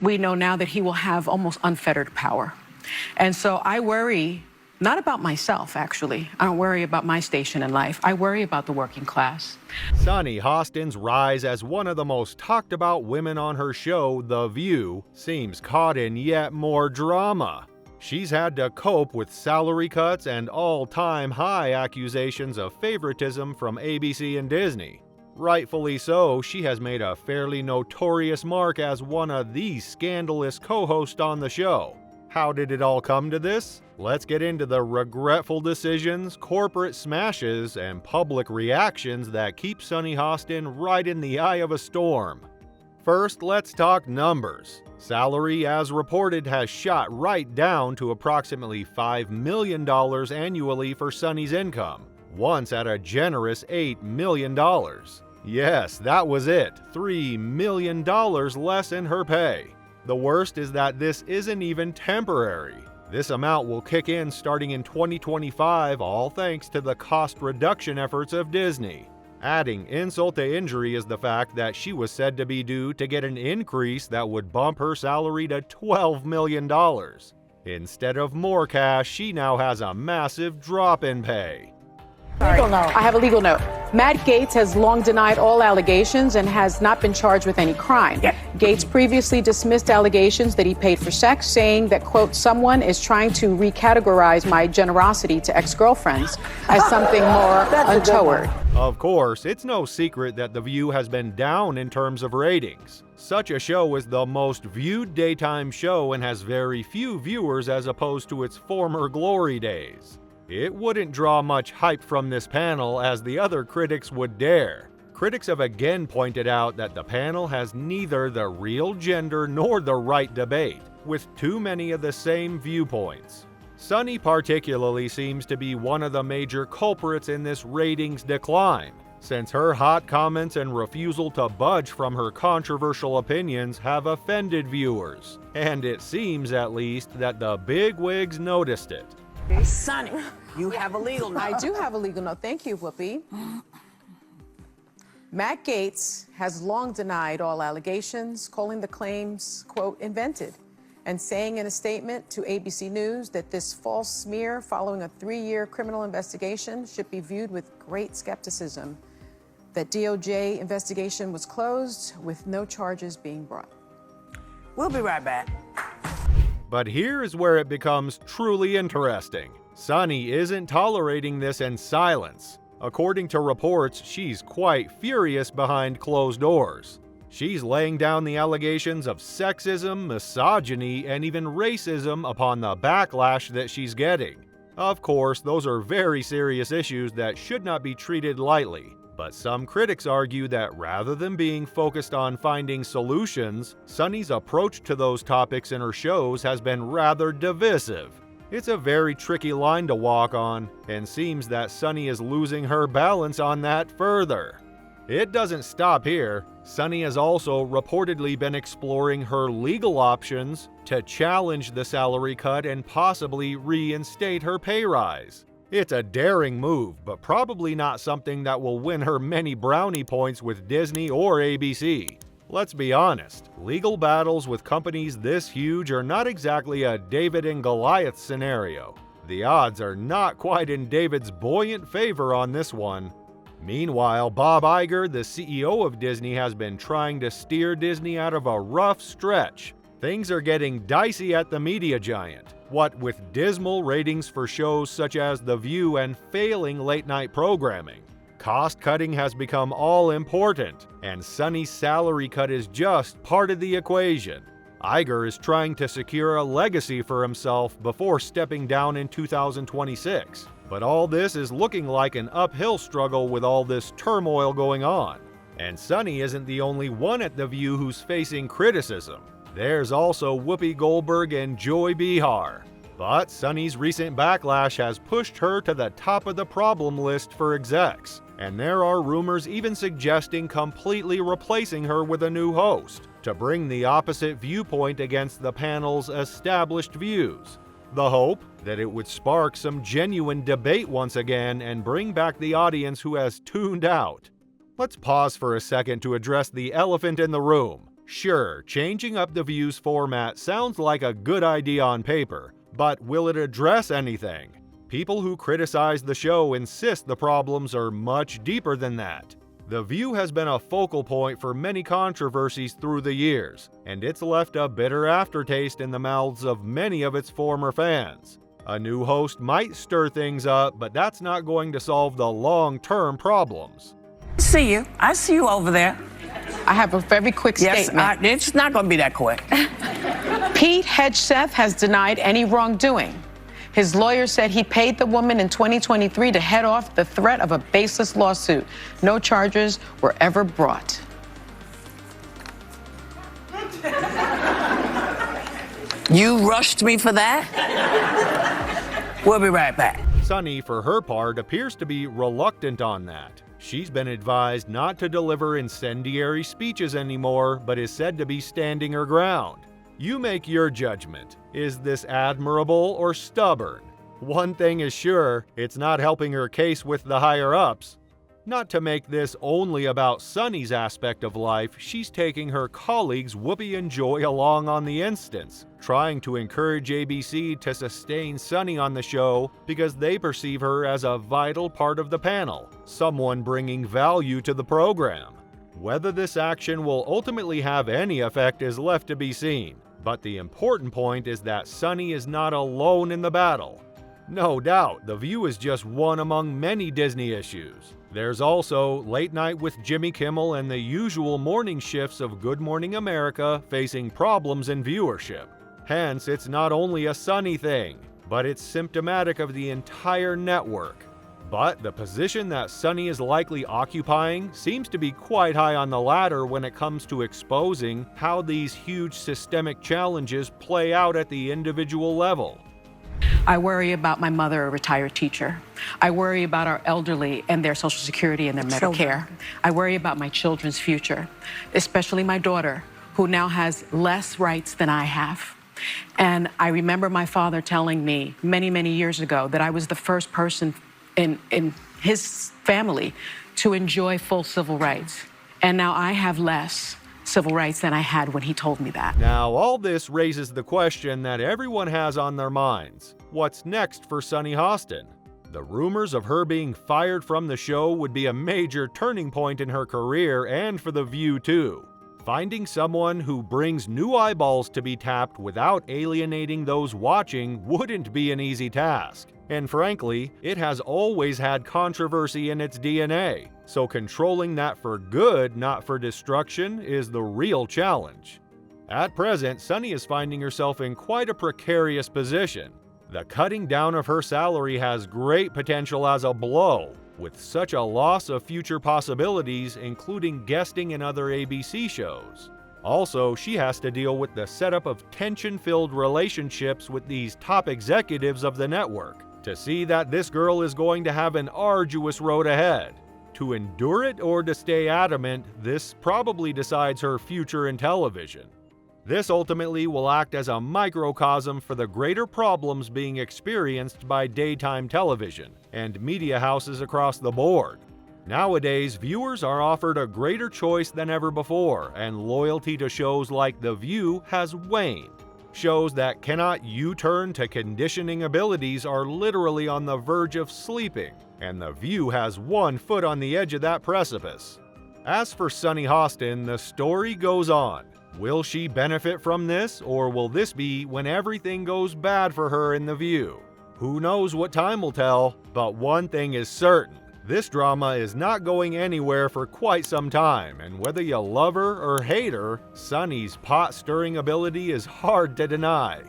we know now that he will have almost unfettered power. And so I worry not about myself, actually. I don't worry about my station in life. I worry about the working class. Sunny Hostin's rise as one of the most talked about women on her show, The View, seems caught in yet more drama. She's had to cope with salary cuts and all-time high accusations of favoritism from ABC and Disney. Rightfully so, she has made a fairly notorious mark as one of the scandalous co-hosts on the show. How did it all come to this? Let's get into the regretful decisions, corporate smashes, and public reactions that keep Sunny Hostin right in the eye of a storm. First, let's talk numbers. Salary, as reported, has shot right down to approximately $5 million annually for Sunny's income, once at a generous $8 million. Yes, that was it, $3 million less in her pay. The worst is that this isn't even temporary. This amount will kick in starting in 2025, all thanks to the cost reduction efforts of Disney. Adding insult to injury is the fact that she was said to be due to get an increase that would bump her salary to $12 million. Instead of more cash, she now has a massive drop in pay. Legal note. I have a legal note. Matt Gaetz has long denied all allegations and has not been charged with any crime. Gaetz previously dismissed allegations that he paid for sex, saying that, quote, someone is trying to recategorize my generosity to ex-girlfriends as something more untoward. Of course, it's no secret that The View has been down in terms of ratings. Such a show is the most viewed daytime show and has very few viewers as opposed to its former glory days. It wouldn't draw much hype from this panel as the other critics would dare. Critics have again pointed out that the panel has neither the real gender nor the right debate, with too many of the same viewpoints. Sunny particularly seems to be one of the major culprits in this ratings decline, since her hot comments and refusal to budge from her controversial opinions have offended viewers. And it seems, at least, that the bigwigs noticed it. Sunny, you have a legal note. I do have a legal note. Thank you, Whoopi. Matt Gaetz has long denied all allegations, calling the claims, quote, invented, and saying in a statement to ABC News that this false smear following a 3-year criminal investigation should be viewed with great skepticism. That DOJ investigation was closed with no charges being brought. We'll be right back. But here's where it becomes truly interesting. Sunny isn't tolerating this in silence. According to reports, she's quite furious behind closed doors. She's laying down the allegations of sexism, misogyny, and even racism upon the backlash that she's getting. Of course, those are very serious issues that should not be treated lightly. But some critics argue that rather than being focused on finding solutions, Sunny's approach to those topics in her shows has been rather divisive. It's a very tricky line to walk on, and seems that Sunny is losing her balance on that further. It doesn't stop here. Sunny has also reportedly been exploring her legal options to challenge the salary cut and possibly reinstate her pay rise. It's a daring move, but probably not something that will win her many brownie points with Disney or ABC. Let's be honest, legal battles with companies this huge are not exactly a David and Goliath scenario. The odds are not quite in David's buoyant favor on this one. Meanwhile, Bob Iger, the CEO of Disney, has been trying to steer Disney out of a rough stretch. Things are getting dicey at the media giant. What with dismal ratings for shows such as The View and failing late-night programming. Cost-cutting has become all-important, and Sunny's salary cut is just part of the equation. Iger is trying to secure a legacy for himself before stepping down in 2026. But all this is looking like an uphill struggle with all this turmoil going on. And Sunny isn't the only one at The View who's facing criticism. There's also Whoopi Goldberg and Joy Behar. But Sunny's recent backlash has pushed her to the top of the problem list for execs, and there are rumors even suggesting completely replacing her with a new host to bring the opposite viewpoint against the panel's established views. The hope that it would spark some genuine debate once again and bring back the audience who has tuned out. Let's pause for a second to address the elephant in the room. Sure, changing up the View's format sounds like a good idea on paper, but will it address anything? People who criticize the show insist the problems are much deeper than that. The View has been a focal point for many controversies through the years, and it's left a bitter aftertaste in the mouths of many of its former fans. A new host might stir things up, but that's not going to solve the long-term problems. See you. I see you over there. I have a very quick statement. It's not going to be that quick. Pete Hegseth has denied any wrongdoing. His lawyer said he paid the woman in 2023 to head off the threat of a baseless lawsuit. No charges were ever brought. You rushed me for that? We'll be right back. Sunny, for her part, appears to be reluctant on that. She's been advised not to deliver incendiary speeches anymore, but is said to be standing her ground. You make your judgment. Is this admirable or stubborn? One thing is sure, it's not helping her case with the higher-ups. Not to make this only about Sunny's aspect of life, she's taking her colleagues Whoopi and Joy along on the instance, trying to encourage ABC to sustain Sunny on the show because they perceive her as a vital part of the panel, someone bringing value to the program. Whether this action will ultimately have any effect is left to be seen, but the important point is that Sunny is not alone in the battle. No doubt, The View is just one among many Disney issues. There's also Late Night with Jimmy Kimmel and the usual morning shifts of Good Morning America facing problems in viewership. Hence, it's not only a Sunny thing, but it's symptomatic of the entire network. But the position that Sunny is likely occupying seems to be quite high on the ladder when it comes to exposing how these huge systemic challenges play out at the individual level. I worry about my mother, a retired teacher. I worry about our elderly and their Social Security and their Medicare. I worry about my children's future, especially my daughter, who now has less rights than I have. And I remember my father telling me many, many years ago that I was the first person in his family to enjoy full civil rights. And now I have less civil rights than I had when he told me that. Now, all this raises the question that everyone has on their minds. What's next for Sunny Hostin? The rumors of her being fired from the show would be a major turning point in her career and for The View too. Finding someone who brings new eyeballs to be tapped without alienating those watching wouldn't be an easy task. And frankly, it has always had controversy in its DNA, so controlling that for good, not for destruction, is the real challenge. At present, Sunny is finding herself in quite a precarious position. The cutting down of her salary has great potential as a blow, with such a loss of future possibilities, including guesting in other ABC shows. Also, she has to deal with the setup of tension-filled relationships with these top executives of the network. To see that this girl is going to have an arduous road ahead. To endure it or to stay adamant, this probably decides her future in television. This ultimately will act as a microcosm for the greater problems being experienced by daytime television and media houses across the board. Nowadays, viewers are offered a greater choice than ever before, and loyalty to shows like The View has waned. Shows that cannot U-turn to conditioning abilities are literally on the verge of sleeping, and The View has one foot on the edge of that precipice. As for Sunny Hostin, the story goes on. Will she benefit from this, or will this be when everything goes bad for her in The View? Who knows what time will tell, but one thing is certain. This drama is not going anywhere for quite some time, and whether you love her or hate her, Sunny's pot-stirring ability is hard to deny.